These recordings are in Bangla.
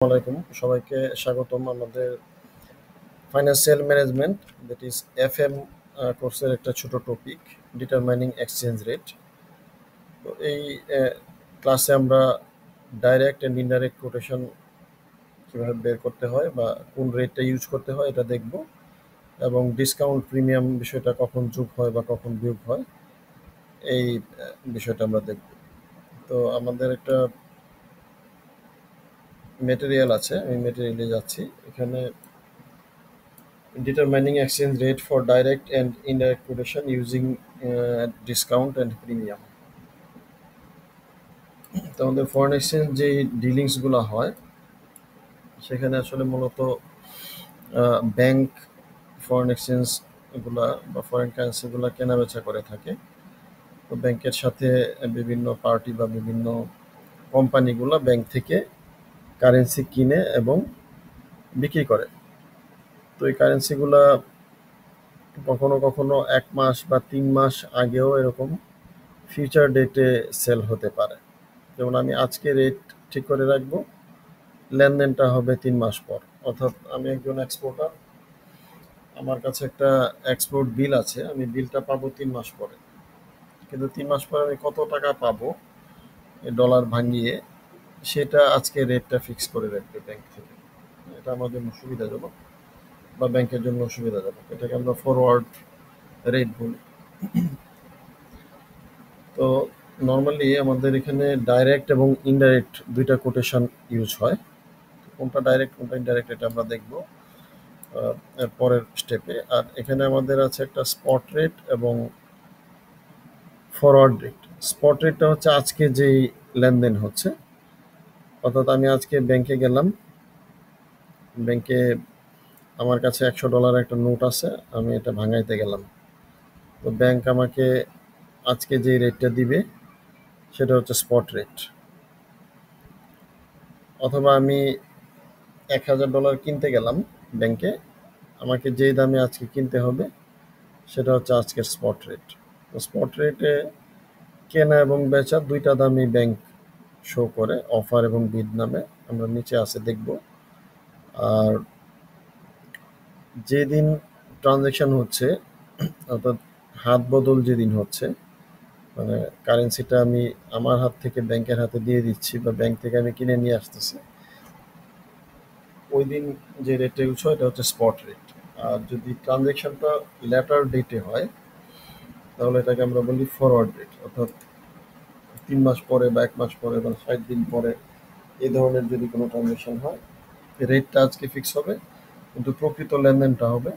আলাইকুম সবাইকে স্বাগতম আমাদের financial management that is FM কোর্সের একটা ছোট টপিক ডিটারমাইনিং এক্সচেঞ্জ রেট। তো এই ক্লাসে আমরা ডাইরেক্ট অ্যান্ড ইনডাইরেক্ট কোটেশন কীভাবে বের করতে হয় বা কোন রেটটা ইউজ করতে হয় এটা দেখব, এবং ডিসকাউন্ট প্রিমিয়াম বিষয়টা কখন যোগ হয় বা কখন বিয়োগ হয় এই বিষয়টা আমরা দেখব। তো আমাদের একটা মেটেরিয়াল আছে, আমি মেটেরিয়ালে যাচ্ছি। এখানে determining exchange rate for direct and indirect quotation using discount and premium। তো আমাদের ফরেন এক্সচেঞ্জ যে ডিলিংসগুলো হয় সেখানে আসলে মূলত ব্যাংক ফরেন এক্সচেঞ্জগুলা বা ফরেন কারেন্সিগুলো কেনাবেচা করে থাকে। তো ব্যাংকের সাথে বিভিন্ন পার্টি বা বিভিন্ন কোম্পানিগুলো ব্যাংক থেকে কারেন্সি কিনে এবং বিক্রি করে। তো এই কারেন্সিগুলা কখনো কখনো 1 মাস বা 3 মাস আগেও এরকম ফিউচার ডেটে সেল হতে পারে। যেমন আমি আজকে রেট ঠিক করে রাখবো, লেনদেনটা হবে 3 মাস পর। অর্থাৎ আমি একজন এক্সপোর্টার, আমার কাছে একটা এক্সপোর্ট বিল আছে, আমি বিলটা পাবো 3 মাস পরে। কিন্তু 3 মাস পরে আমি কত টাকা পাবো ডলার ভাঙিয়ে, সেটা আজকে রেটটা ফিক্স করে রাখবে ব্যাংক থেকে। এটা আমার জন্য সুবিধাজনক বা ব্যাংকের জন্য সুবিধাজনক। এটাকে আমরা ফরওয়ার্ড রেট বলি। তো নর্মালি আমাদের এখানে ডাইরেক্ট এবং ইনডাইরেক্ট দুইটা কোটেশন ইউজ হয়। কোনটা ডাইরেক্ট কোনটা ইনডাইরেক্ট এটা আমরা দেখব এর পরের স্টেপে। আর এখানে আমাদের আছে একটা স্পট রেট এবং ফরওয়ার্ড রেট। স্পট রেটটা হচ্ছে আজকে যেই লেনদেন হচ্ছে, অর্থাৎ আমি আজকে ব্যাংকে গেলাম, ব্যাংকে আমার কাছে $100 একটা নোট আছে, আমি এটা ভাঙাইতে গেলাম। তো ব্যাংক আমাকে আজকে যে রেটটা দিবে সেটা হচ্ছে স্পট রেট। অথবা আমি $1000 কিনতে গেলাম ব্যাংকে, আমাকে যেই দামে আজকে কিনতে হবে সেটা হচ্ছে আজকের স্পট রেট। তো স্পট রেটে কেনা এবং বেচা দুইটা দামই ব্যাংক শো করে, অফার এবং বিড নামে। আমরা নিচে আছে দেখব। আর যেদিন ট্রানজ্যাকশন হচ্ছে, অর্থাৎ হাত বদল যেদিন হচ্ছে, মানে কারেন্সিটা আমি আমার হাত থেকে ব্যাংকের হাতে দিয়ে দিচ্ছি বা ব্যাংক থেকে আমি কিনে নিয়ে আসতেছি, ওই দিন যে রেটটা ইউজ হয় এটা হচ্ছে স্পট রেট। আর যদি ট্রানজ্যাকশনটা লেটার ডেটে হয় তাহলে এটাকে আমরা বলি ফরওয়ার্ড রেট। অর্থাৎ 3 মাস পরে বা 1 মাস পরে বা 60 দিন পরে এই ধরনের যদি কোনো ট্রানজ্যাকশন হয়, রেটটা আজকে ফিক্স হবে কিন্তু প্রকৃত লেনদেনটা হবে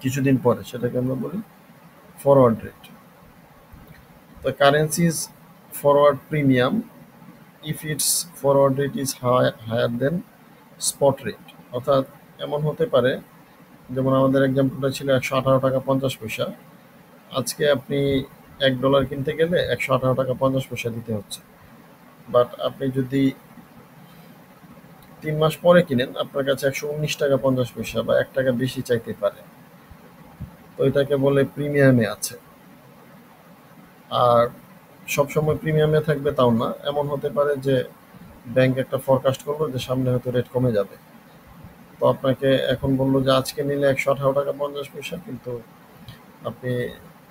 কিছুদিন পরে, সেটাকে আমরা বলি ফরওয়ার্ড রেট। তো currencies forward premium if it's forward rate is higher than spot rate. অর্থাৎ এমন হতে পারে, যেমন আমাদের এক্সাম্পলটা ছিল 118 টাকা 50 পয়সা, আজকে আপনি $1 কিনতে গেলে 118 টাকা 50 পয়সা দিতে হচ্ছে। বাট আপনি যদি 3 মাস পরে কিনেন, আপনার কাছে 119 টাকা 50 পয়সা বা 1 টাকা বেশি চাইতে পারে। তো এটাকে বলে প্রিমিয়ামে আছে। আর সবসময় প্রিমিয়ামে থাকবে তাও না, এমন হতে পারে যে ব্যাংক একটা ফরকাস্ট করলো যে সামনে হয়তো রেট কমে যাবে। তো আপনাকে এখন বললো যে আজকে নিলে 118 টাকা 50 পয়সা, কিন্তু আপনি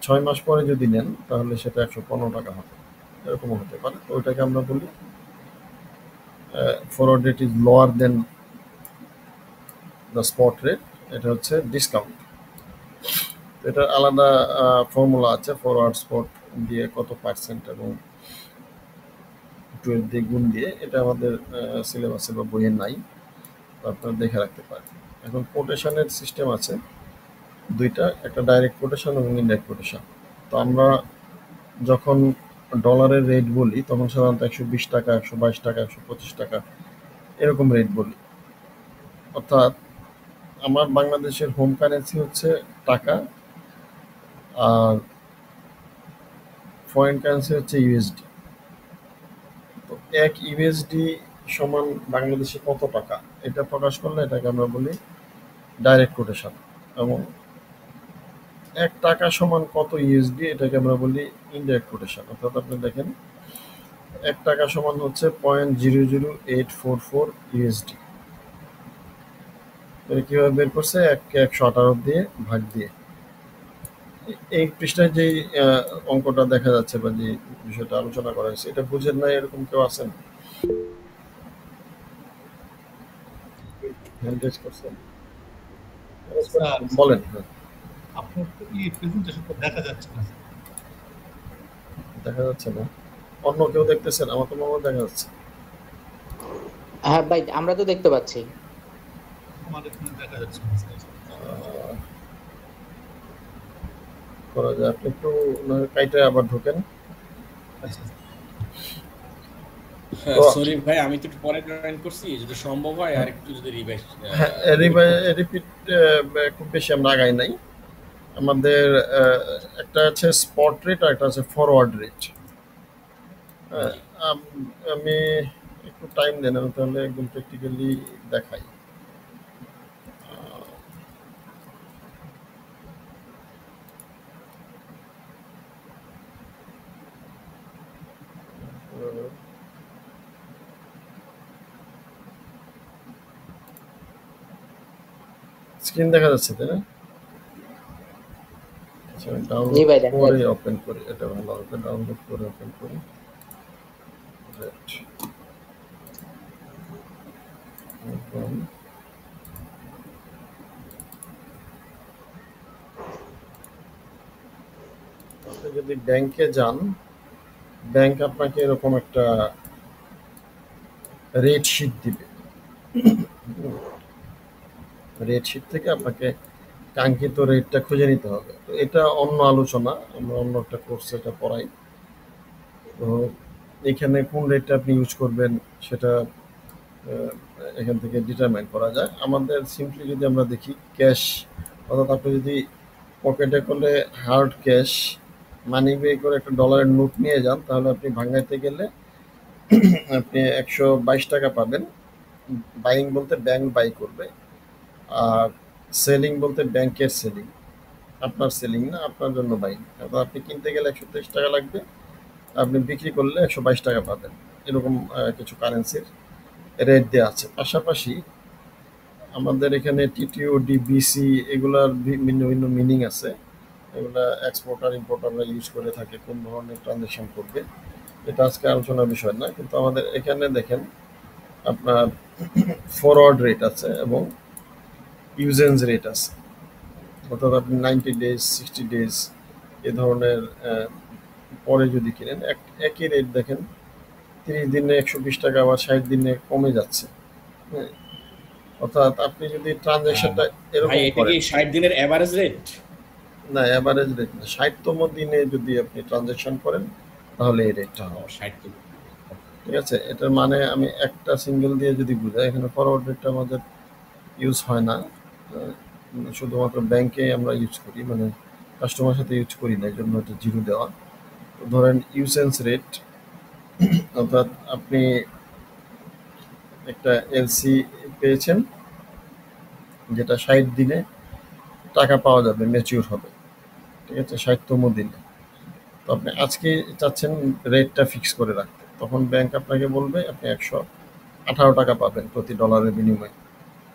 6 মাস পরে যদি নেন তাহলে সেটা 115 টাকা হবে, এরকমও হতে পারে। তো ওইটাকে আমরা বলি forward rate is lower than the spot rate. এটা হচ্ছে ডিসকাউন্ট। এটার আলাদা ফর্মুলা আছে, ফরওয়ার্ড স্পট দিয়ে কত পার্সেন্ট এবং 12 দিয়ে গুণ দিয়ে। এটা আমাদের সিলেবাসে বা বইয়ে নাই, আপনারা দেখে রাখতে পারেন। এখন কোটেশনের সিস্টেম আছে দুইটা, একটা ডাইরেক্ট কোটেশন এবং ইনডাইরেক্ট কোটেশন। তো আমরা যখন ডলারের রেট বলি তখন সাধারণত 120 টাকা 122 টাকা 125 টাকা এরকম রেট বলি। অর্থাৎ আমার বাংলাদেশের হোম কারেন্সি হচ্ছে টাকা, আর ফরেন কারেন্সি হচ্ছে ইউএসডি। তো 1 ইউএসডি সমান বাংলাদেশে কত টাকা, এটা প্রকাশ করলে এটাকে আমরা বলি ডাইরেক্ট কোটেশন। এবং 1 টাকা সমান কত ইউএসডি, এটাকে আমরা বলি ইনডাইরেক্ট কোটেশন। অর্থাৎ আপনি দেখেন ৳১ সমান হচ্ছে 0.00844 USD। এটা কিভাবে বের করছে? ১কে ১১৮ দিয়ে ভাগ দিয়ে। এই পৃষ্ঠায় যেই অঙ্কটা দেখা যাচ্ছে বা যে বিষয়টা আলোচনা করা হয়েছে, এটা বুঝেন নাই এরকম কেউ আছেন? হ্যান্ড রেজ করছেন? স্যার, বলেন। হ্যাঁ, আপনার তো প্রেজেন্টেশনটা দেখা যাচ্ছে না স্যার। দেখা যাচ্ছে না। অন্য কেউ দেখতেছেন? আমার তো মনে হয় দেখা যাচ্ছে। হ্যাঁ ভাই, আমরা তো দেখতে পাচ্ছি। আমার এখানে দেখা যাচ্ছে না স্যার। আহ, করা যায়। আপনি একটু কাইটে আবার ঢোকেন। আচ্ছা স্যার। তো সরি ভাই, আমি তো একটু পরে জয়েন করছি, যদি সম্ভব হয় আর একটু যদি রিভাইজ হ্যাঁ, রিপিট খুব বেশি আমরা আগাই নাই। আমাদের একটা আছে স্পট রেট আর একটা আছে ফরওয়ার্ড রেট। হ্যাঁ, আমি একটু টাইম দেন, আমি তাহলে একদম প্র্যাকটিক্যালি দেখাই। স্ক্রিন দেখা যাচ্ছে তাই না? আচ্ছা, আমি জি ডাউনলোড ভাই, দেখা করে যাচ্ছে। ওপেন করি, এটা ভালো হবে। ডাউনলোড করে ওপেন করি। Rate open. আপনি যদি ব্যাংকে যান, ব্যাংক আপনাকে এরকম একটা রেট শিট দিবে। রেট শিট থেকে আপনাকে কাঙ্ক্ষিত রেটটা খুঁজে নিতে হবে। তো এটা অন্য আলোচনা, আমরা অন্য একটা কোর্সে এটা পড়াই। তো এখানে কোন রেটটা আপনি ইউজ করবেন সেটা আহ, এখান থেকে ডিটারমাইন করা যায়। আমাদের সিম্পলি যদি আমরা দেখি ক্যাশ, অর্থাৎ আপনি যদি পকেটে করলে হার্ড ক্যাশ মানি পে করে একটা ডলারের নোট নিয়ে যান, তাহলে আপনি ভাঙাইতে গেলে আপনি ৳১২২ পাবেন। বাইং বলতে ব্যাংক বাই করবে, আর সেলিং বলতে ব্যাংকের সেলিং। আপনার সেলিং না, আপনার জন্য বাইং। অর্থাৎ আপনি কিনতে গেলে ৳১২৩ লাগবে, আপনি বিক্রি করলে ৳১২২ পাবেন। এরকম কিছু কারেন্সির রেট দেওয়া আছে। পাশাপাশি আমাদের এখানে টিটিও, ডিবিসি এগুলার ভিন্ন ভিন্ন মিনিং আছে। এগুলা এক্সপোর্টার ইম্পোর্টাররা ইউজ করে থাকে কোন ধরনের ট্রানজ্যাকশন করবে। এটা আজকে আলোচনার বিষয় না, কিন্তু আমাদের এখানে দেখেন আপনার ফরওয়ার্ড রেট আছে এবং ইউজেন্স রেট আছে। অর্থাৎ আপনি 90 ডেজ, 60 ডেজ এ ধরনের পরে যদি কিনেন একই রেট দেখেন 30 দিনে ৳১২০ বা 60 দিনে কমে যাচ্ছে। হ্যাঁ, অর্থাৎ আপনি যদি ট্রানজ্যাকশনটা ভাই, এরকম এটা কি করেন, 60 দিনের এভারেজ রেট? না অ্যাভারেজ রেট না, 60তম দিনে যদি আপনি ট্রানজ্যাকশন করেন তাহলে এই রেটটা ও, হবে। 60 দিন। ঠিক আছে, এটার মানে আমি একটা সিঙ্গেল দিয়ে যদি বুঝাই, এখানে ফরওয়ার্ড রেটটা আমাদের ইউজ হয় না। শুধুমাত্র ব্যাংকে আমরা ইউজ করি, মানে কাস্টমার সাথে ইউজ করি না, এই জন্য এটা জিরো দেওয়া। তো ধরেন ইউসেন্স রেট, অর্থাৎ আপনি একটা এলসি পেয়েছেন যেটা 60 দিনে টাকা পাওয়া যাবে, ম্যাচিউর হবে। ঠিক আছে, 60তম দিনে। তো আপনি আজকে চাচ্ছেন রেটটা ফিক্স করে রাখতে, তখন ব্যাংক আপনাকে বলবে আপনি ৳১18 পাবেন প্রতি ডলারের বিনিময়ে।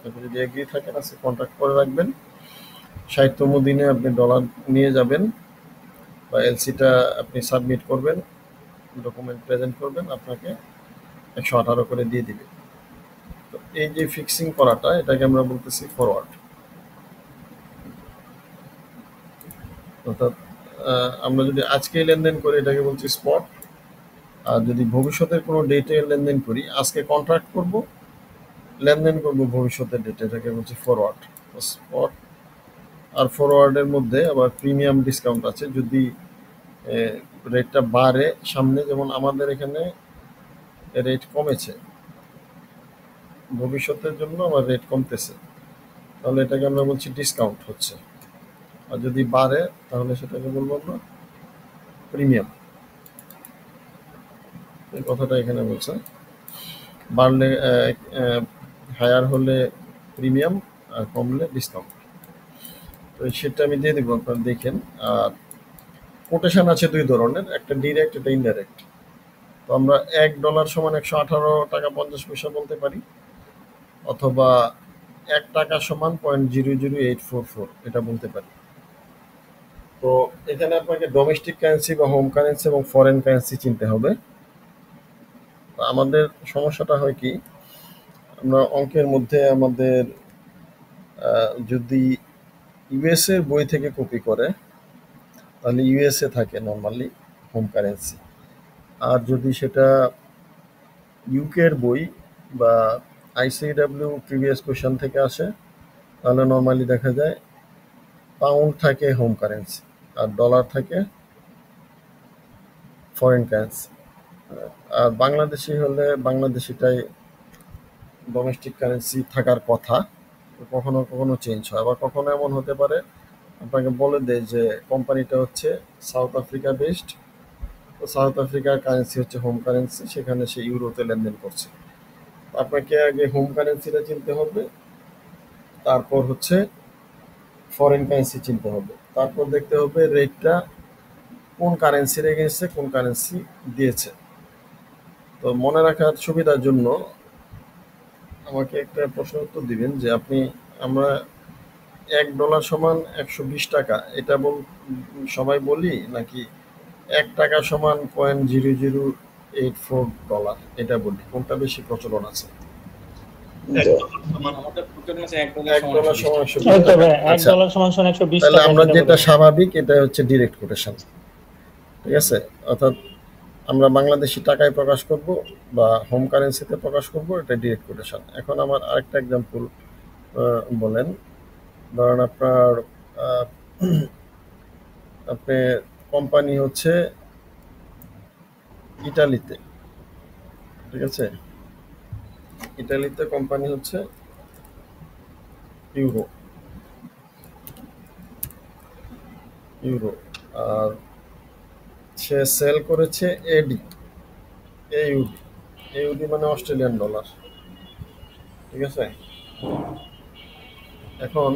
আপনি যদি এগ্রি থাকেন আজকে কন্ট্রাক্ট করে রাখবেন, 60তম দিনে আপনি ডলার নিয়ে যাবেন বা এলসিটা আপনি সাবমিট করবেন, ডকুমেন্ট প্রেজেন্ট করবেন, আপনাকে ১১৮ করে দিয়ে দিবে। তো এই যে ফিক্সিং করাটা, এটাকে আমরা বলতেছি ফরওয়ার্ড। অর্থাৎ আমরা যদি আজকেই লেনদেন করি এটাকে বলছি স্পট, আর যদি ভবিষ্যতের কোনো ডেটে লেনদেন করি, আজকে কন্ট্রাক্ট করব, লেনদেন করব ভবিষ্যতের ডেটে, এটাকে বলছি ফরওয়ার্ড। স্পট আর ফরওয়ার্ডের মধ্যে আবার প্রিমিয়াম ডিসকাউন্ট আছে। যদি রেটটা বাড়ে সামনে, যেমন আমাদের এখানে রেট কমেছে, ভবিষ্যতের জন্য আবার রেট কমতেছে, তাহলে এটাকে আমরা বলছি ডিসকাউন্ট হচ্ছে। আর যদি বাড়ে তাহলে সেটাকে বলবো আমরা প্রিমিয়াম। এই কথাটা এখানে বলছে, বাড়লে হায়ার হলে প্রিমিয়াম আর কমলে ডিসকাউন্ট। তো সেটা আমি দিয়ে দেবো, আপনারা দেখেন। আর কোটেশন আছে দুই ধরনের, একটা ডিরেক্ট, একটা ইনডাইরেক্ট। তো আমরা $1 সমান 118 টাকা 50 পয়সা বলতে পারি, অথবা $1 সমান 0.00844 এটা বলতে পারি। তো এখানে আপনাকে ডোমেস্টিক কারেন্সি বা হোম কারেন্সি এবং ফরেন কারেন্সি চিনতে হবে। তো আমাদের সমস্যাটা হয় কি, আমরা অঙ্কের মধ্যে আমাদের যদি ইউএস এর বই থেকে কপি করে তাহলে ইউএসএ থাকে নর্মালি হোম কারেন্সি, আর যদি সেটা ইউকে এর বই বা আইসিডব্লিউ প্রিভিয়াস কোয়েশ্চন থেকে আসে তাহলে নর্মালি দেখা যায় পাউন্ড থাকে হোম কারেন্সি আর ডলার থাকে ফরেন কারেন্সি। আর বাংলাদেশি হলে বাংলাদেশিটাই ডোমেস্টিক কারেন্সি থাকার কথা, কখনো কখনো চেঞ্জ হয়। আবার কখনো এমন হতে পারে আপনাকে বলে দেয় যে কোম্পানিটা হচ্ছে সাউথ আফ্রিকা বেসড, তো সাউথ আফ্রিকার কারেন্সি হচ্ছে হোম কারেন্সি, সেখানে সে ইউরোতে লেনদেন করছে। আপনাকে আগে হোম কারেন্সিটা চিনতে হবে, তারপর হচ্ছে ফরেন কারেন্সি চিনতে হবে, তারপর দেখতে হবে রেটটা কোন কারেন্সির এগেইনস্টে কোন কারেন্সি দিয়েছে। তো মনে রাখার সুবিধার জন্য আমাকে একটা প্রশ্ন উত্তর দিবেন যে আমরা $1 সমান 120 টাকা এটা সবাই বলি, নাকি $1 সমান $0.0084 এটা বলি, কোনটা বেশি প্রচলন আছে? আমাদের প্রচলন আছে $1 সমান 120 এই তো টাকা। ভাই আচ্ছা, $1 সমান 120 তাহলে টাকা আমরা এটা যেটা বলি। স্বাভাবিক এটা হচ্ছে ডিরেক্ট কোটেশন, ঠিক আছে? অর্থাৎ আমরা বাংলাদেশি টাকায় প্রকাশ করব বা হোম কারেন্সিতে প্রকাশ করব, এটা ডিরেক্ট কোটেশন। এখন আমার আরেকটা এক্সাম্পল বলেন। ধরেন আপনি কোম্পানি হচ্ছে ইটালিতে, ঠিক আছে? ইটালিতে কোম্পানি হচ্ছে ইউরো, আর সে সেল করেছে এউডি মানে অস্ট্রেলিয়ান ডলার, ঠিক আছে? এখন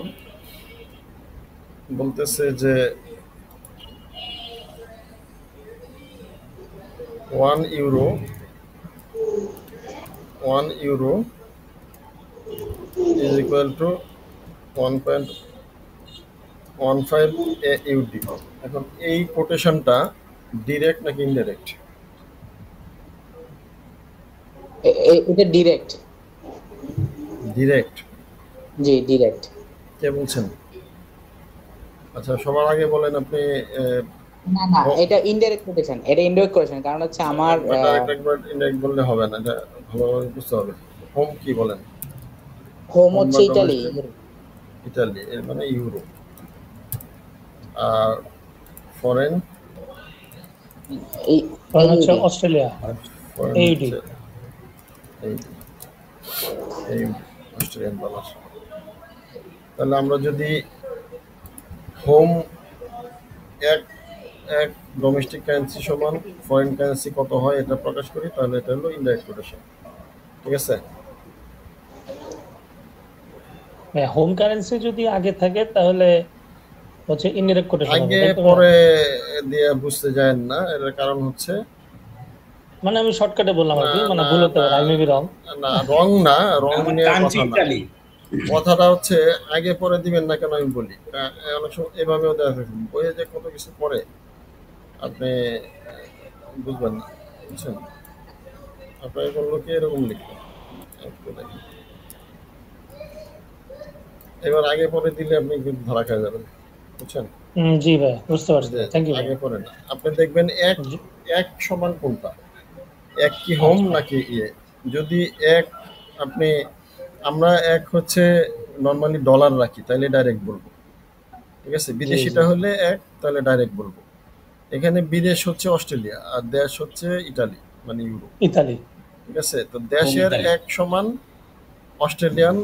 বলতেছে যে 1 euro is equal to 1.15 AUD। এখন এই কোটেশনটা ডিরেক্ট নাকি ইনডাইরেক্ট? এটা ডিরেক্ট। ডিরেক্ট। জি ডিরেক্ট। কে বলছেন? আচ্ছা, সবার আগে বলেন আপনি। না না, এটা ইনডাইরেক্ট কোটেশন, এটা ইনডাইরেক্ট কোটেশন, কারণ হচ্ছে আমার একবার ইনডাইরেক্ট বললে হবে না, এটা ভালোভাবে বুঝতে হবে। হোম কি বলেন? হোম হচ্ছে ইতালি। ইতালি এর মানে ইউরো, আর ফরেন ফরেন হচ্ছে অস্ট্রেলিয়া AUD। Australian dollar. তাহলে আমরা যদি হোম এক ডোমেস্টিক কারেন্সি সমান ফরেন কারেন্সি কত হয় এটা প্রকাশ করি, তাহলে এটা হলো ইনডাইরেক্ট কোটেশন, ঠিক আছে? হোম কারেন্সি যদি আগে থাকে তাহলে হচ্ছে ইনডাইরেক্ট কোটেশন হবে, আগে তাই তো? পরে দিয়ে বুঝতে যায় না, এর কারণ হচ্ছে মানে আমি শর্টকাটে বললাম আর কি, মানে ভুল হতে পারে, আই মে বি রং। না, রং নিয়ে কথা না। ইতালি কথাটা হচ্ছে আগে পরে দিবেন না কেন আমি বলি, অনেক সময় এভাবেও দেখা যাচ্ছে বইয়ে যে কত কিছু পরে আপনি বুঝবেন না, বুঝছেন? আপনার কোন লোকে এরকম লিখবেন, একটু দেখেন। এবার আগে পরে দিলে আপনি কিন্তু ধরা খেয়ে যাবেন, বুঝছেন? জি ভাই, বুঝতে পারছি, যে থ্যাংক ইউ ভাই। আগে পরে না, আপনি দেখবেন এক সমান কোনটা, এক কি হোম নাকি ইয়ে। যদি আমরা এক হচ্ছে নর্মালি ডলার রাখি তাহলে ডাইরেক্ট বলবো, ঠিক আছে? বিদেশিটা হলে এক, তাহলে ডাইরেক্ট বলবো। এখানে বিদেশ হচ্ছে অস্ট্রেলিয়া আর দেশ হচ্ছে ইটালি মানে ইউরো, ইতালি, ঠিক আছে? তো দেশের ইতালি। এক সমান অস্ট্রেলিয়ান,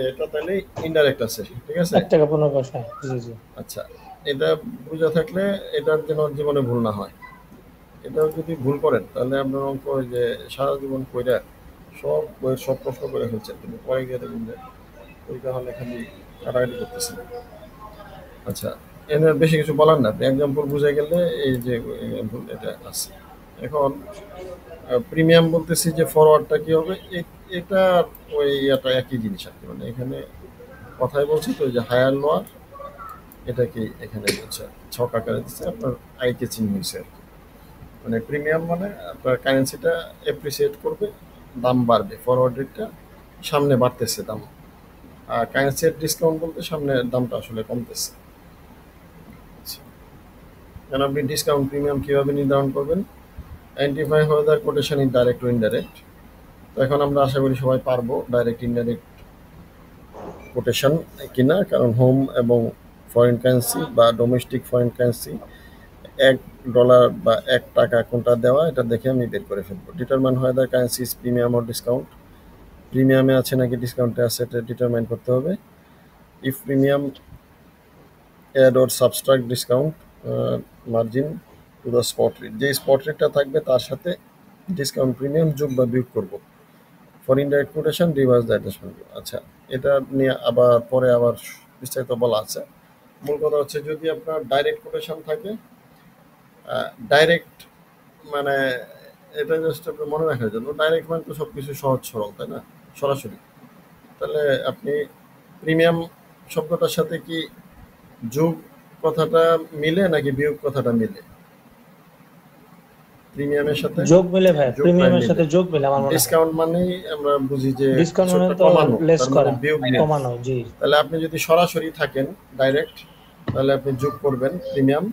এটা তাহলে ইনডাইরেক্ট আছে, ঠিক আছে? $1.15। জি জি। আচ্ছা, এটা বুঝা থাকলে এটার যেন জীবনে ভুল না হয়। এটাও যদি ভুল করেন তাহলে আপনার অঙ্ক ওই যে সারা জীবন কইরা সব বইয়ের সব প্রশ্ন করে ফেলছেন, কিন্তু পরে গিয়ে দেখবেন যে পরীক্ষা হলে খালি কাটাকাটি করতেছেন। আচ্ছা, এর বেশি কিছু বলার না, আপনি এক্সাম্পল বুঝে গেলে এই যে এক্সাম্পল এটা আছে। এখন প্রিমিয়াম বলতেছি যে ফরওয়ার্ডটা কি হবে, এটা ওই এটা একই জিনিস আর কি, মানে এখানে কথাই বলছি তো যে হায়ার লোয়ার, এটা কি এখানে হচ্ছে ছক আকারে দিচ্ছে, আপনার আইকে চিহ্ন হয়েছে আর কি। মানে প্রিমিয়াম মানে আপনার কারেন্সিটা এপ্রিসিয়েট করবে, দাম বাড়বে, ফরওয়ার্ড রেটটা সামনে বাড়তেছে দাম। আর কারেন্সির ডিসকাউন্ট বলতে সামনে দামটা আসলে কমতেছে। আচ্ছা, কারণ আপনি ডিসকাউন্ট প্রিমিয়াম কিভাবে নির্ধারণ করবেন? Identify weather quotation in direct two indirect. তো এখন আমরা আশা করি সবাই পারবো ডাইরেক্ট ইনডাইরেক্ট কোটেশন কিনা, কারণ হোম এবং ফরেন কারেন্সি বা ডোমেস্টিক ফরেন কারেন্সি $1 বা $1 কোনটা দেওয়া, এটা দেখে আমি বের করে ফেলবো। Determine whether currency is premium or discount, প্রিমিয়ামে আছে নাকি ডিসকাউন্টে আছে, এটা ডিটারমাইন করতে হবে। If premium add or subtract discount margin to the spot rate, যে স্পট রেটটা থাকবে তার সাথে ডিসকাউন্ট প্রিমিয়াম যোগ বা বিয়োগ করবো। For indirect quotation reverse the adjustment. আচ্ছা, এটা নিয়ে আবার পরে আবার বিস্তারিত বলা আছে। মূল কথা হচ্ছে যদি আপনার ডাইরেক্ট কোটেশন থাকে, ডাইরেক্ট মানে এটা জাস্ট আপনি মনে রাখার জন্য, ডাইরেক্ট মানে তো সব কিছু সহজ সরল, তাই না, সরাসরি। তাহলে আপনি প্রিমিয়াম শব্দটার সাথে কি যোগ কথাটা মিলে নাকি বিয়োগ কথাটা মিলে? প্রিমিয়ামের সাথে যোগ মিলে ভাই, যোগটাই প্রিমিয়ামের মিলে। সাথে যোগ মিলে আমার মনে হয়। ডিসকাউন্ট মানেই আমরা বুঝি যে ডিসকাউন্ট কিছু মানে একটা তো কমানো, লেস তার মানে করা, বিয়োগ নেই। কমানো, জি। তাহলে আপনি যদি সরাসরি থাকেন ডাইরেক্ট, তাহলে আপনি যোগ করবেন প্রিমিয়াম,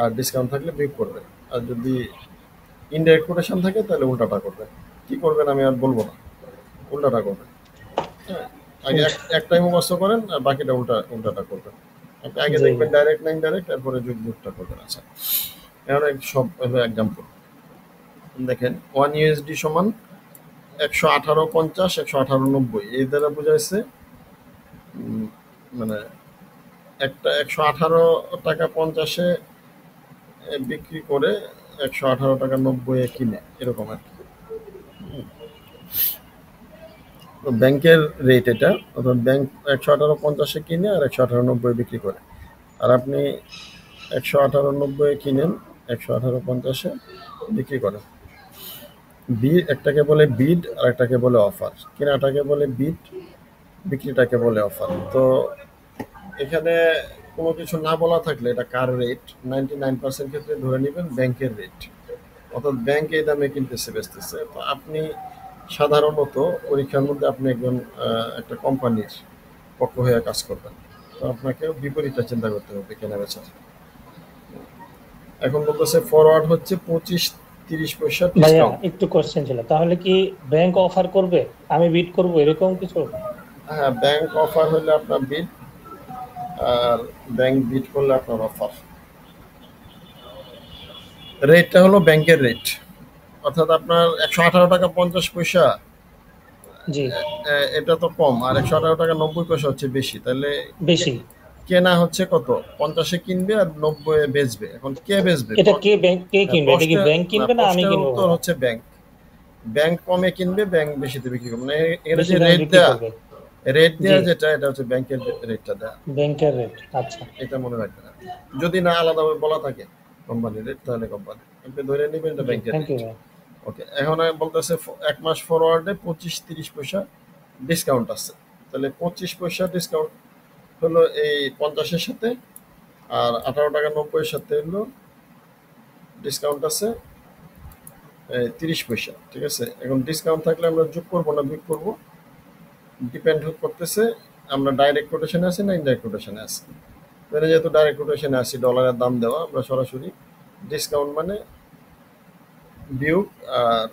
আর ডিসকাউন্ট থাকলে বিয়োগ করবেন। আর যদি ইনডাইরেক্ট কোটেশন থাকে তাহলে উল্টাটা করবেন। কি করবেন আমি আর বলবো না, উল্টাটা করবেন। হ্যাঁ, আগে একটাই মুখস্থ করেন আর বাকিটা উল্টাটা করবেন। আপনি আগে জি, দেখবেন জি। ডাইরেক্ট না ইনডাইরেক্ট, তারপরে যোগ বিয়োগটা করবেন। আচ্ছা, এখন সব হলো এক্সাম্পল। দেখেন 1 USD সমান 118.50, 118.90, এই দ্বারা বোঝাইছে মানে একটা 118.50 বিক্রি করে 118.90 কিনে, এরকম আর কি। তো ব্যাংকের রেট এটা, অর্থাৎ ব্যাংক 118.50 কিনে আর 118.90 বিক্রি করে, আর আপনি 118.90 কিনেন, 118.50 বিক্রি করেন। একটাকে বলে বিড আর একটাকে বলে অফার। কেনাটাকে বলে বিড, বিক্রিটাকে বলে অফার। তো এখানে কোনো কিছু না বলা থাকলে এটা কার রেট, 99% ক্ষেত্রে ধরে নেবেন ব্যাংকের রেট, অর্থাৎ ব্যাংক এই দামে কিনতেছে বেচতেছে। তো আপনি সাধারণত পরীক্ষার মধ্যে আপনি একজন একটা কোম্পানির পক্ষ হয়ে কাজ করবেন, তো আপনাকে বিপরীতটা চিন্তা করতে হবে কেনা বেচার। এখন বলতেছে ফরওয়ার্ড হচ্ছে 25-30 পয়সা ভাইয়া ডিসকাউন্ট। একটু কোশ্চেন ছিল, তাহলে কি ব্যাংক অফার করবে, আমি বিড করব, এরকম কিছু? হ্যাঁ, ব্যাংক অফার হলে আপনার বিড, আর ব্যাংক বিড করলে আপনার অফার। রেটটা হলো ব্যাংকের রেট, অর্থাৎ আপনার 118.50 জি, এটা তো কম, আর 118.90 হচ্ছে বেশি। তাহলে বেশি। কেনা হচ্ছে কত, 50 কিনবে আর 90 বেচবে। এখন কে বেচবে? এটা কে ব্যাংক, কে কিনবে? এটা কি প্রশ্নের ব্যাংক কিনবে না আমি প্রশ্নের কিনবো উত্তর ভাইয়া? হচ্ছে ব্যাংক। ব্যাংক কমে কিনবে, ব্যাংক বেশিতে বিক্রি করবে। মানে এখানে বেশি যে দামে রেট বিক্রি দেয়া, করবে। রেট জি, দেয়া যেটা, এটা হচ্ছে ব্যাংকের রেটটা দেয়া। ব্যাংকের রেট, আচ্ছা। এটা মনে রাখবেন। যদি না আলাদাভাবে বলা থাকে কোম্পানির রেট, তাহলে কোম্পানি, আপনি ধরে নেবেন এটা জি, ব্যাংকের থ্যাংক রেট। ইউ ভাই। ওকে, এখন আমি বলতেছে 1 মাস ফরওয়ার্ডে 25-30 পয়সা ডিসকাউন্ট আছে। তাহলে 25 পয়সা ডিসকাউন্ট হলো এই 50-এর সাথে, আর 18.90 সাথে হলো ডিসকাউন্ট আছে 30 পয়সা। ঠিক আছে, এখন ডিসকাউন্ট থাকলে আমরা যোগ করবো না বিয়োগ করবো, ডিপেন্ড করতেছে আমরা ডাইরেক্ট কোটেশনে আছি না ইনডাইরেক্ট কোটেশনে আছি। তাহলে যেহেতু ডাইরেক্ট কোটেশনে আছি, ডলারের দাম দেওয়া, আমরা সরাসরি ডিসকাউন্ট মানে বিয়োগ, আর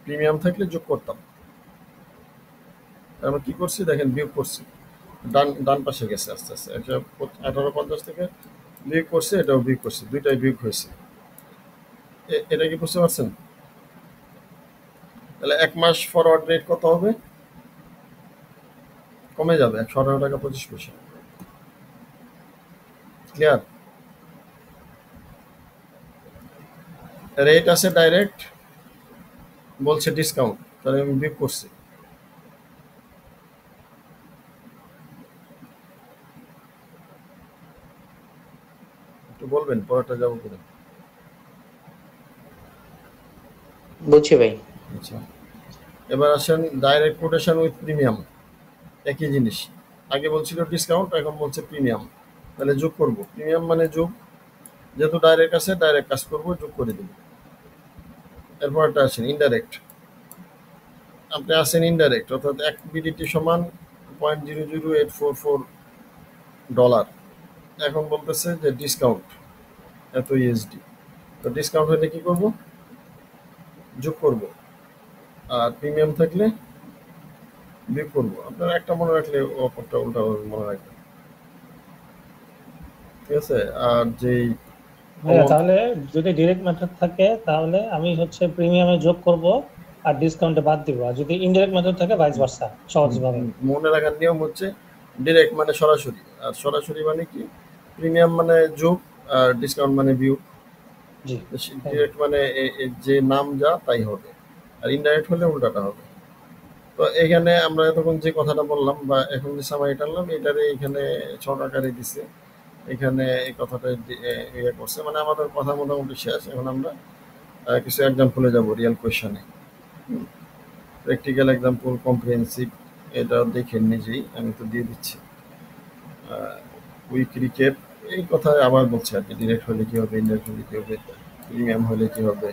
প্রিমিয়াম থাকলে যোগ করতাম। আমরা কি করছি দেখেন, বিয়োগ করছি, ডান ডান পাশে গেছে আস্তে আস্তে। 118.50 থেকে বিয়োগ করছে, এটাও বিয়োগ করছে, দুইটাই বিয়োগ হয়েছে। এটা কি বুঝতে পারছেন? তাহলে 1 মাস ফরওয়ার্ড রেট কত হবে? কমে যাবে 118.25। ক্লিয়ার? রেট আছে ডাইরেক্ট, বলছে ডিসকাউন্ট, তাহলে আমি বিয়োগ করছি। একটু বলবেন পরেরটা যাবো কিনা। বুঝছি ভাই। আচ্ছা, এবার আসেন ডাইরেক্ট কোটেশন উইথ প্রিমিয়াম, একই জিনিস। আগে বলছিল ডিসকাউন্ট, এখন বলছে প্রিমিয়াম। তাহলে যোগ করব, প্রিমিয়াম মানে যোগ, যেহেতু ডাইরেক্ট আছে ডাইরেক্ট কাজ করব, যোগ করে দেব। এরপরটা আসেন ইনডাইরেক্ট। আপনি আসেন ইনডাইরেক্ট, অর্থাৎ 1 বিডিটি সমান $0.00844। এখন বলতেছে যে ডিসকাউন্ট এত ইউএসডি, তো ডিসকাউন্ট হলে কি করব? যোগ করব। আর প্রিমিয়াম থাকলে বিয়োগ করব। আপনারা একটা মনে রাখলে অপরটা উল্টা মনে রাখবেন, ঠিক আছে? আর যেই ভাইয়া তাহলে যদি ডিরেক্ট মেথড থাকে তাহলে আমি হচ্ছে প্রিমিয়ামে যোগ করব আর ডিসকাউন্টে বাদ দিব, আর যদি ইনডিরেক্ট মেথড থাকে ভাইস ভার্সা, সহজভাবে। মনে রাখার নিয়ম হচ্ছে ডিরেক্ট মানে সরাসরি, আর সরাসরি মানে কি? প্রিমিয়াম মানে যোগ আর ডিসকাউন্ট মানে বিয়োগ। জি, ডিরেক্ট মানে যে নাম যা তাই হবে, আর ইনডাইরেক্ট হলে উল্টাটা হবে। তো এখানে আমরা এতক্ষণ যে কথাটা বললাম বা এখন যে সামারি টানলাম, এটারে এখানে ছক আকারে দিছে। এখানে এই কথাটা ইয়ে করছে, মানে আমাদের কথা মোটামুটি শেষ। এখন আমরা কিছু এক্সাম্পলে যাব, রিয়েল কোয়েশনে। প্র্যাকটিক্যাল এক্সাম্পল, কম্প্রিহেন্সিভ, এটা দেখেন নিজেই, আমি তো দিয়ে দিচ্ছি। উইক রিকেপ, এই কথা আবার বলছে আর কি, ডিরেক্ট হলে কি হবে, ইনডাইরেক্ট হলে কি হবে, প্রিমিয়াম হলে কি হবে।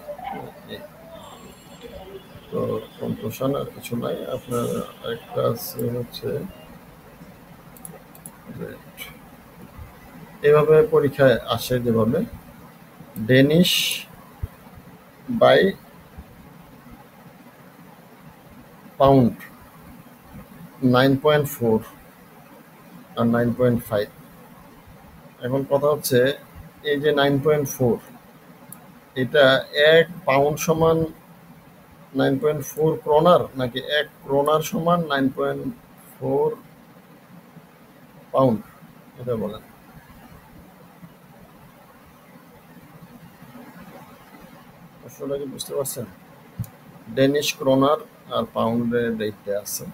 তো কনক্লুশন আর কিছু নাই, আপনার একটা আছে হচ্ছে এভাবে পরীক্ষায় আসে যেভাবে, ডেনিশ বাই পাউন্ড 9.4 আর 9.5। এখন কথা হচ্ছে এই যে 9.4, এটা 1 পাউন্ড সমান 9.4 ক্রোনার, নাকি 1 ক্রোনার সমান 9.4 পাউন্ড, এটা বলেন। আসলে কি বুঝতে পারছেন? ডেনিশ ক্রোনার আর পাউন্ডের রেটে আছে।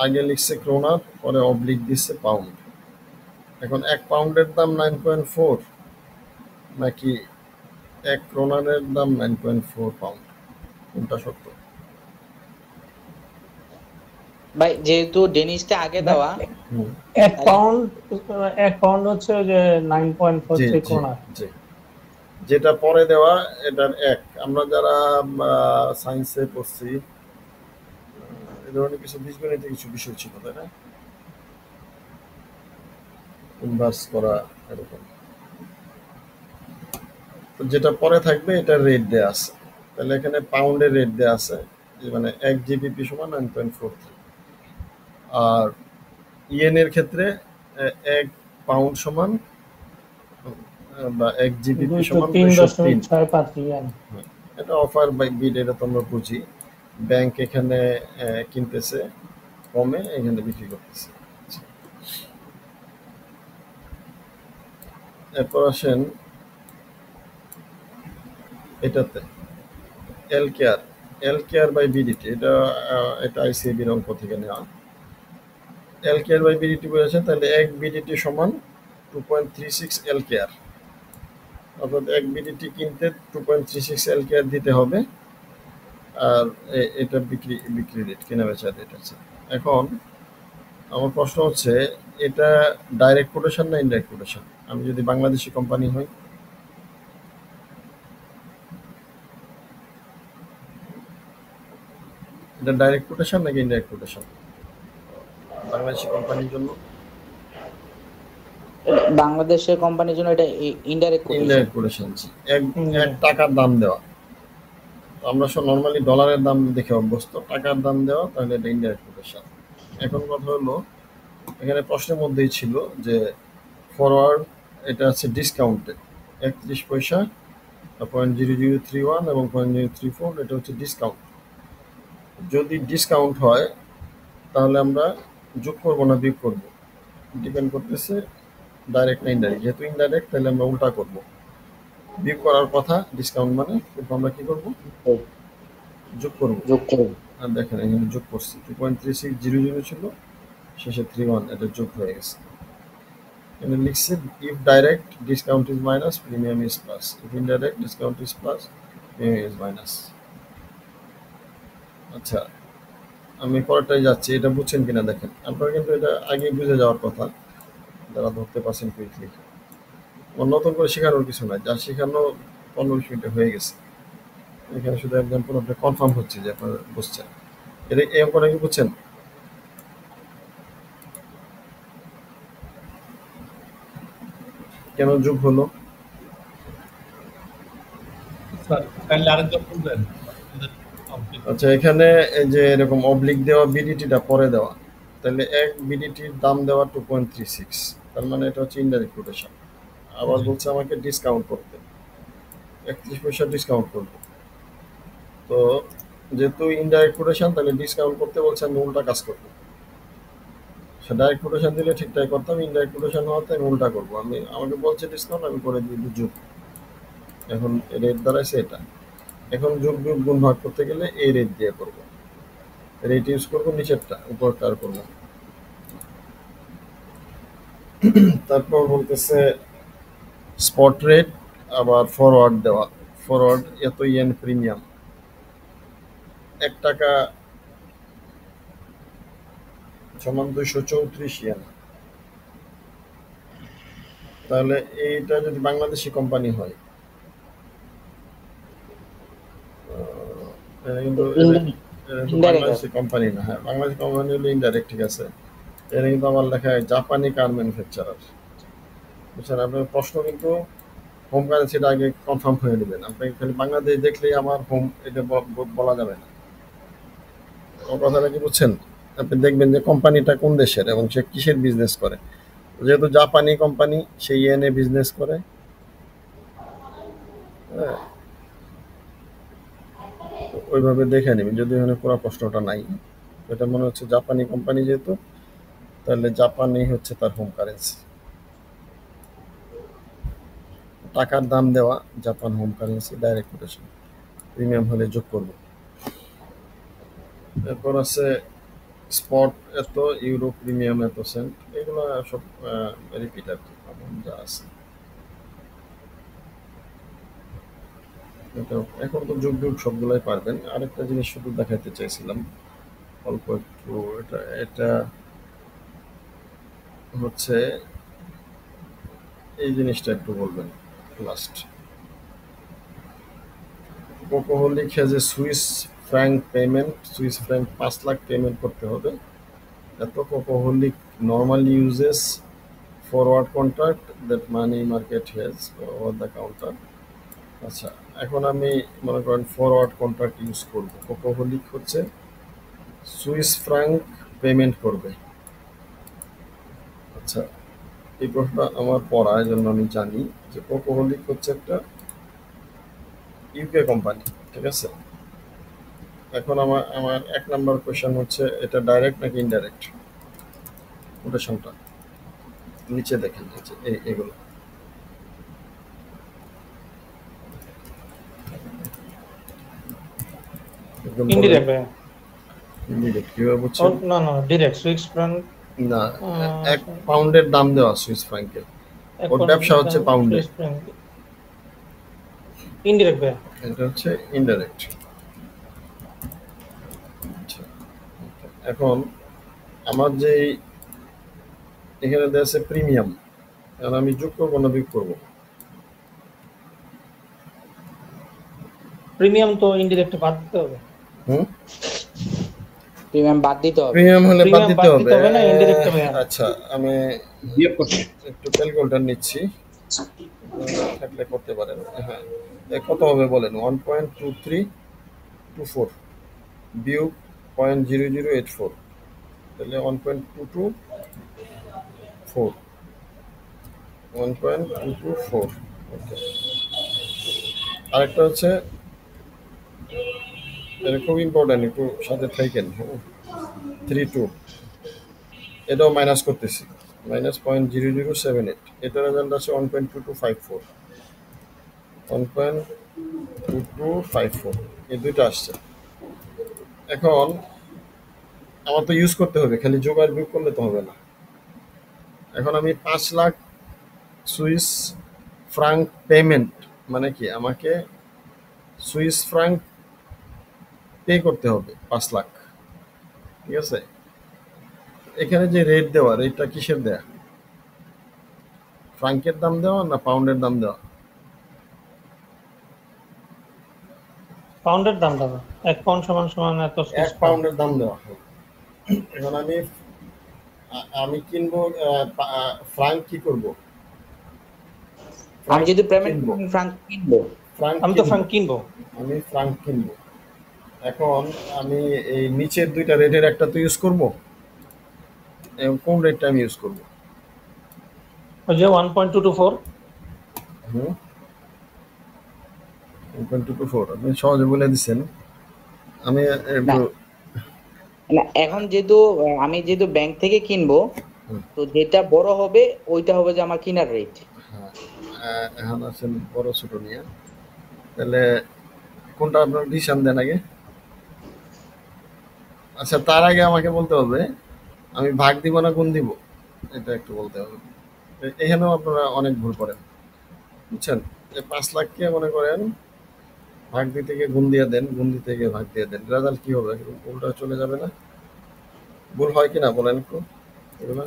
আগে লিখছে ক্রোনার, পরে অবলিক দিচ্ছে পাউন্ড। এখন 1 পাউন্ডের দাম 9.4 নাকি 1 ক্রোনারের দাম 9.4 পাউন্ড, কোনটা সত্য? ভাই যেহেতু ডেনিশটা আগে দেওয়া, এক পাউন্ড হচ্ছে ওই যে 9.43 ক্রোনা। জি, যেটা পরে দেওয়া এটার এক। আমরা যারা সায়েন্সে পড়ছি, এই ধরনের কিছু বীজগণিতে কিছু বিষয় ছিল, তাই না? ইনভার্স করা, এরকম। তো যেটা পরে থাকবে এটার রেট দেয়া আছে, তাহলে এখানে পাউন্ডের রেট দেয়া আছে, মানে 1 জিবিপি সমান 9.43। আর ইয়েনের ক্ষেত্রে 1 পাউন্ড সমান বা 1 জিবিপি সমান 203। 3.65 ইয়েন। এটা অফার বাই বিড, এটা তোমরা বুঝি। ব্যাংক এখানে কিনতেছে কমে, এখানে বিক্রি করতেছে। এরপর আসেন এটাতে এল কেয়ার বাই বিডিটি, এটা আইসিএবির অঙ্ক থেকে নেওয়া। এল কেয়ার বাই বিডিটি বলেছে, তাহলে 1 বিডিটি সমান 2.36 এল কেয়ার, অর্থাৎ 1 বিডিটি কিনতে 2.36 এল কেয়ার দিতে হবে। আর এটা বিক্রি রেট, কেনা বেচা রেট আছে। এখন আমার প্রশ্ন হচ্ছে, এটা ডাইরেক্ট কোটেশন না ইনডাইরেক্ট কোটেশন? আমি যদি বাংলাদেশি কোম্পানি হই, এটা ডাইরেক্ট কোটেশন নাকি ইনডাইরেক্ট কোটেশন বাংলাদেশি কোম্পানির জন্য? বাংলাদেশের কোম্পানির জন্য এটা ইনডাইরেক্ট কোটেশন। এক টাকার দাম দেওয়া, আমরা সব নর্মালি ডলারের দাম দেখে অভ্যস্ত, টাকার দাম দেওয়া, তাহলে এটা ইনডাইরেক্ট কোটেশন। এখন কথা হলো, এখানে প্রশ্নের মধ্যেই ছিল যে ফরওয়ার্ড, এটা আছে ডিসকাউন্টে 31 পয়সা, 0.0031 এবং 0.034, এটা হচ্ছে ডিসকাউন্ট। যদি ডিসকাউন্ট হয় তাহলে আমরা যোগ করবো না বিয়োগ করবো, ডিপেন্ড করতেছে ডাইরেক্ট না ইনডাইরেক্ট। যেহেতু ইনডাইরেক্ট, তাহলে আমরা উল্টা করবো, বিয়োগ করার কথা ডিসকাউন্ট মানে, কিন্তু আমরা কি করবো? যোগ করবো। আর দেখেন এখানে যোগ করছি, 2.3600 ছিল, শেষে 31, এটা যোগ হয়ে গেছে। এখানে লিখছে if direct discount is minus premium is plus, if indirect discount is plus premium is minus. আচ্ছা, আমি পরেরটাই যাচ্ছি, এটা বুঝছেন কিনা দেখেন। আপনারা কিন্তু এটা আগে বুঝে যাওয়ার কথা, যারা ধরতে পারছেন কুইকলি। আমার নতুন করে শেখানোর কিছু নাই, যা শেখানো 15-20 মিনিটে হয়ে গেছে। এখানে শুধু একদম পুরোটা কনফার্ম হচ্ছে যে আপনারা বুঝছেন। এটা এই অঙ্কটা কি বুঝছেন? কেন যোগ হলো? স্যার কাইন্ডলি আরেকবার বলবেন আমাদের কমপ্লিট। আচ্ছা, এখানে এই যে এরকম অবলিক দেওয়া বিডিটিটা পরে দেওয়া, তাহলে এক বিডিটির দাম দেওয়া 2.36, তার মানে এটা হচ্ছে ইনডাইরেক্ট কোটেশন। আবার জি। বলছে আমাকে ডিসকাউন্ট করতে, 31 পয়সা ডিসকাউন্ট করবো। তো যেহেতু ইনডাইরেক্ট কোটেশন, তাহলে ডিসকাউন্ট করতে বলছে, আমি উল্টা কাজ করবো। সে ডাইরেক্ট কোটেশন দিলে ঠিকঠাক করতাম, ইনডাইরেক্ট কোটেশন হওয়াতে আমি উল্টা করবো। আমাকে বলছে ডিসকাউন্ট, আমি করে দিয়ে যোগ। এখন রেট দাঁড়াইছে এটা। এখন যোগ বিয়োগ গুণ ভাগ করতে গেলে এই রেট দিয়ে করবো। রেট ইউজ করবো নিচেরটা, উপরটা আর করবো না। তারপর বলতেছে স্পট রেট আবার ফরওয়ার্ড দেওয়া। ফরওয়ার্ড এত ইয়েন প্রিমিয়াম, 1 টাকা সমান 234 ইয়েন। তাহলে এইটা যদি বাংলাদেশি কোম্পানি হয়, এটা কিন্তু বাংলাদেশি কোম্পানি না। হ্যাঁ, বাংলাদেশি কোম্পানি হলে ইনডাইরেক্ট, ঠিক আছে। এটা কিন্তু আমার লেখা জাপানি কার ম্যানুফ্যাকচারার। বুঝছেন? আপনার প্রশ্ন কিন্তু হোম কারেন্সিটা আগে কনফার্ম হয়ে নেবেন। আপনি খালি বাংলাদেশ দেখলেই আমার হোম এটা বলা যাবে না। আমার কথাটা কি বুঝছেন? আপনি দেখবেন যে কোম্পানিটা কোন দেশের এবং সে কিসের বিজনেস করে। যেহেতু জাপানি কোম্পানি, সে ইয়েনে বিজনেস করে। হ্যাঁ, তো ওইভাবে দেখে নেবেন। যদি এখানে পুরো প্রশ্নটা নাই, এটা মনে হচ্ছে জাপানি কোম্পানি যেহেতু, তাহলে জাপানি হচ্ছে তার হোম কারেন্সি। টাকার দাম দেওয়া, Japan home currency, direct quotation. Premium হলে যোগ করব। এরপর আছে স্পট এত, ইউরো প্রিমিয়াম এত সেন্ট, এগুলো সব রিপিট আর কি, যা আছে। এখন তো যোগ বিয়োগ সবগুলাই পারবেন। আরেকটা জিনিস শুধু দেখাতে চাইছিলাম অল্প একটু, এটা এটা হচ্ছে এই জিনিসটা একটু বলবেন last. Cocoholic has a Swiss franc payment, Swiss franc 5 lakh payment করতে হবে। এত Cocoholic normally uses forward contract that money market has over the counter. আচ্ছা, এখন আমি মনে করেন ফরওয়ার্ড কন্ট্রাক্ট ইউজ করব। কোকোহলিক হচ্ছে সুইস ফ্র্যাঙ্ক পেমেন্ট করবে। আচ্ছা, এই প্রশ্নটা আমার পড়া, এই জন্য আমি জানি যে কোকোহলিক হচ্ছে একটা ইউকে কোম্পানি, ঠিক আছে। এখন আমার আমার 1 নাম্বার কোয়েশ্চেন হচ্ছে, এটা ডাইরেক্ট নাকি ইনডাইরেক্ট কোটেশনটা? নিচে দেখেন, নিচে এগুলো একদম ইনডিরেক্ট ভাই। ইনডিরেক্ট কিভাবে বুঝছেন? না না, ডিরেক্ট সুইস ফ্রাঙ্ক। না, 1 পাউন্ডের দাম দেওয়া সুইস ফ্র্যাঙ্কের, ওর ব্যবসা হচ্ছে পাউন্ডে। ইনডিরেক্ট ভাই। এটা হচ্ছে ইনডাইরেক্ট। আচ্ছা, এখন আমার যে এখানে দেওয়া আছে প্রিমিয়াম, এখন আমি যোগ করবো না বিয়োগ করবো? প্রিমিয়াম তো ইনডিরেক্ট বাদ দিতে হবে। হুম, প্রিমিয়াম বাদ দিতে হবে। প্রিমিয়াম হলে বাদ প্রিমিয়াম দিতে হবে। না, ইনডিরেক্ট হবে। আচ্ছা, আমি বিয়োগ করতে একটু ক্যালকুলেটর নিচ্ছি, থাকলে করতে পারেন। হ্যাঁ, কত হবে বলেন? 1.2324 বিয়োগ 0.0084, তাহলে 1.224, 1.224। ওকে, আরেকটা হচ্ছে, এটা খুব ইম্পর্টেন্ট, একটু সাথে থাকেন। 32, এটাও মাইনাস করতেছি, -0.0078, এটার রেজাল্ট আছে 1.2254, 1.2254, এই দুইটা আসছে। এখন আমার তো ইউজ করতে হবে, খালি যোগ আর বিয়োগ করলে তো হবে না। এখন আমি 5 লাখ সুইস ফ্রাঙ্ক পেমেন্ট, মানে কি আমাকে সুইস ফ্রাঙ্ক পে করতে হবে 5 লাখ, ঠিক আছে? এখানে যে রেট দেওয়া, রেটটা কিসের দেয়া? ফ্রাঙ্কের দাম দেওয়া না পাউন্ডের দাম দেওয়া? পাউন্ডের দাম দাও, 1 পাউন্ড সমান সমান এত এক সুইস ফ্রাঙ্ক। পাউন্ডের দাম দেওয়া হবে। এখন আমি কিনবো ফ্রাঙ্ক, কি করব? আমি যদি পেমেন্ট কিনবো, ফ্রাঙ্ক কিনবো, ফ্রাঙ্ক আমি তো কিনবো, ফ্রাঙ্ক কিনবো। আমি ফ্রাঙ্ক কিনবো। এখন আমি এই নিচের দুইটা রেটের একটা তো ইউজ করব, এবং কোন রেটটা আমি ইউজ করব? ওই যে 1.224। হুম, 1.224 আপনি সহজে বলে দিচ্ছেন। আমি একটু না এখন যেহেতু আমি যেহেতু ব্যাংক থেকে কিনবো, হুম, তো যেটা বড় হবে ওইটা হবে যে আমার কেনার রেট। হ্যাঁ, এখন আছেন বড় ছোট নিয়ে, তাহলে কোনটা আপনার ডিসিশন দেন আগে? আচ্ছা, তার আগে আমাকে বলতে হবে আমি ভাগ দিব না গুণ দিব, এটা একটু বলতে হবে। এখানেও আপনারা অনেক ভুল করেন, বুঝছেন? যে 5 লাখকে মনে করেন ভাগ দিতে গিয়ে গুণ দিয়ে দেন, গুণ দিতে গিয়ে ভাগ দিয়ে দেন, রেজাল্ট কি হবে? উল্টা চলে যাবে না? ভুল হয় কিনা বলেন একটু এগুলা।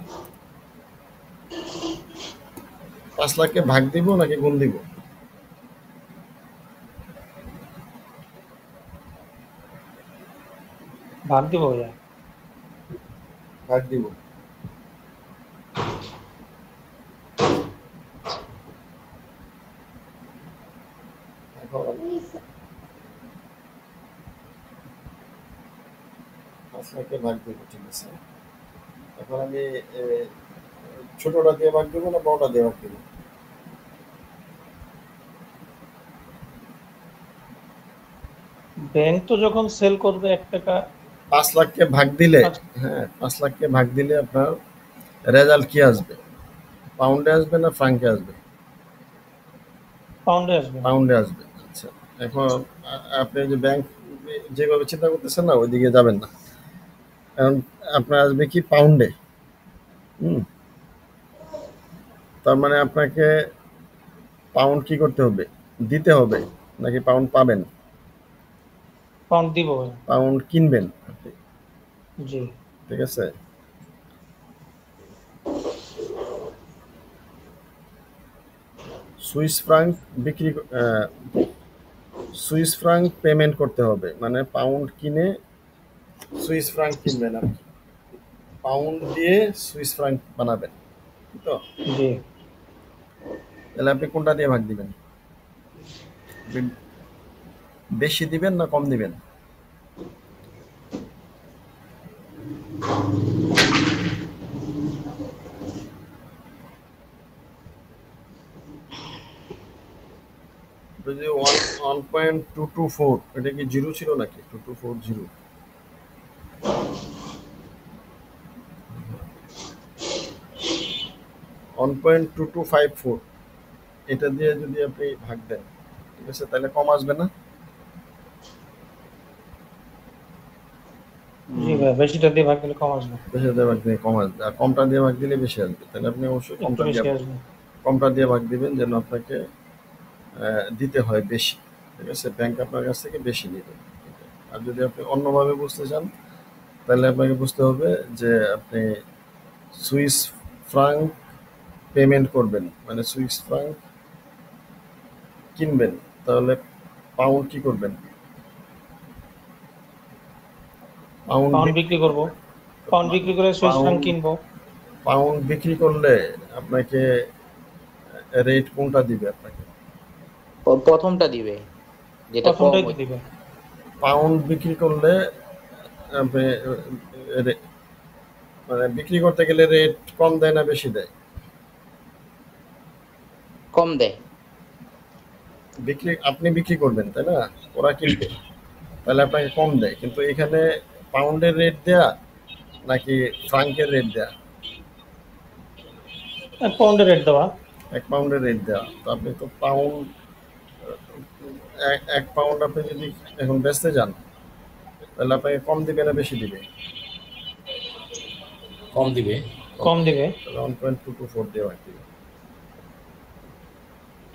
5 লাখকে ভাগ দিব নাকি গুণ দিব? ভাগ দিব ভাইয়া। ভাগ দিব। এখন 5 লাখকে ভাগ দিব, ঠিক আছে। এখন আমি ছোটটা দিয়ে ভাগ দিব না বড়টা দিয়ে ভাগ দিব? ব্যাংক তো যখন সেল করবে 1 টাকা। 5 লাখকে ভাগ দিলে, আচ্ছা, হ্যাঁ, 5 লাখকে ভাগ দিলে আপনার রেজাল্ট কি আসবে? পাউন্ডে আসবে না ফ্রাঙ্কে আসবে? পাউন্ডে আসবে। পাউন্ডে আসবে। আচ্ছা, এখন আপনি যে ব্যাংক যেভাবে চিন্তা করতেছেন না, ওইদিকে যাবেন না। কারণ আপনার আসবে কি পাউন্ডে। হুম, তার মানে আপনাকে পাউন্ড কি করতে হবে? দিতে হবে, নাকি পাউন্ড পাবেন? পাউন্ড দিব ভাইয়া। পাউন্ড কিনবেন আপনি, জি। ঠিক আছে? সুইস ফ্রাঙ্ক বিক্রি সুইস ফ্রাঙ্ক পেমেন্ট করতে হবে, মানে পাউন্ড কিনে সুইস ফ্রাঙ্ক কিনবেন আপনি, পাউন্ড দিয়ে সুইস ফ্রাঙ্ক বানাবেন, ঠিক তো? জি। তাহলে আপনি কোনটা দিয়ে ভাগ দিবেন? আপনি বেশি দিবেন না কম দিবেন? যদি 1.224, এটা কি জিরো ছিল নাকি? 2240, 1.2254, এটা দিয়ে যদি আপনি ভাগ দেন, ঠিক আছে, তাহলে কম আসবে না? জি ভাইয়া, বেশিটা দিয়ে ভাগ দিলে কম আসবে। বেশি দিয়ে ভাগ দিলে কম আসবে, আর কমটা দিয়ে ভাগ দিলে বেশি আসবে। তাহলে আপনি অবশ্যই একটু বেশি আসবে। কমটা দিয়ে ভাগ দিবেন, যেন আপনাকে দিতে হয় বেশি, ঠিক আছে? ব্যাংক আপনার কাছ থেকে বেশি নেবে। আর যদি আপনি অন্যভাবে বুঝতে চান, তাহলে আপনাকে বুঝতে হবে যে আপনি সুইস ফ্রাঙ্ক পেমেন্ট করবেন, মানে সুইস ফ্রাঙ্ক কিনবেন, তাহলে পাউন্ড কি করবেন? পাউন্ড পাউন্ড বিক্রি করব। পাউন্ড বিক্রি করে সুইস ফ্রাঙ্ক কিনবো। পাউন্ড বিক্রি করলে আপনাকে রেট কোনটা দিবে আপনাকে? প্রথমটা দিবে, যেটা কম প্রথমটাই তো হচ্ছে। দিবে। পাউন্ড বিক্রি করলে আপনি মানে বিক্রি করতে গেলে রেট কম দেয় না বেশি দেয়? কম দেয়। আপনি বিক্রি করবেন, তাই না? ওরা কিনবে, তাহলে আপনাকে কম দেয়। কিন্তু এখানে পাউন্ডের রেট দেয়া নাকি ফ্রাঙ্কের রেট দেয়া? 1 পাউন্ডের রেট দেওয়া। 1 পাউন্ডের রেট দেওয়া। তো আপনি তো পাউন্ড, 1 পাউন্ড আপনি যদি এখন বেচতে যান, তাহলে আপনাকে কম দিবে না বেশি দিবে? কম দিবে। কম দিবে। তাহলে 1.224 দিয়ে ভাগ দিবে,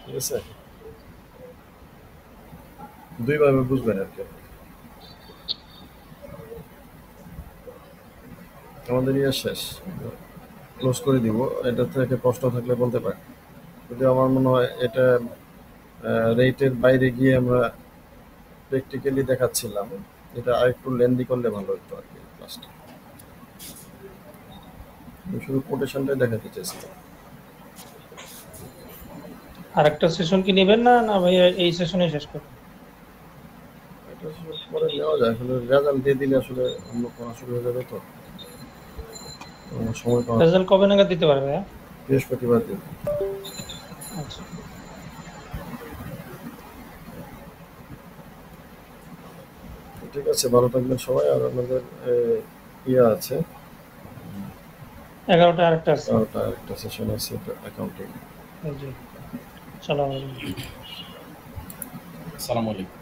ঠিক আছে? দুইভাবে বুঝবেন আর কি। আমাদের ইয়ে শেষ, ক্লোজ করে দিব। এটা থেকে প্রশ্ন থাকলে বলতে পারেন। যদি আমার মনে হয় এটা রেটের বাইরে গিয়ে আমরা প্র্যাকটিক্যালি দেখাচ্ছিলাম, এটা আরেকটু লেন্দি করলে ভালো হতো আর কি ক্লাসটা। আমি শুধু কোটেশনটাই দেখাতে চাইছিলাম। আরেকটা সেশন কি নেবেন না না ভাই এই সেশনে শেষ করবেন? এটা আসলে পরে নেওয়া যায়, আসলে রেজাল্ট দিয়ে দিলে আসলে অন্য পড়া শুরু হয়ে যাবে তো, সময় পাওয়া রেজাল্ট কবে নাগাদ দিতে পারবে? বৃহস্পতিবার দিন। আচ্ছা, ঠিক আছে, ভালো থাকবেন সবাই। আর আমাদের ইয়ে আছে 11টা আরেকটা আছে। একটা সেশন আছে অ্যাকাউন্টিং। জি, সালাম। আসসালামু আলাইকুম।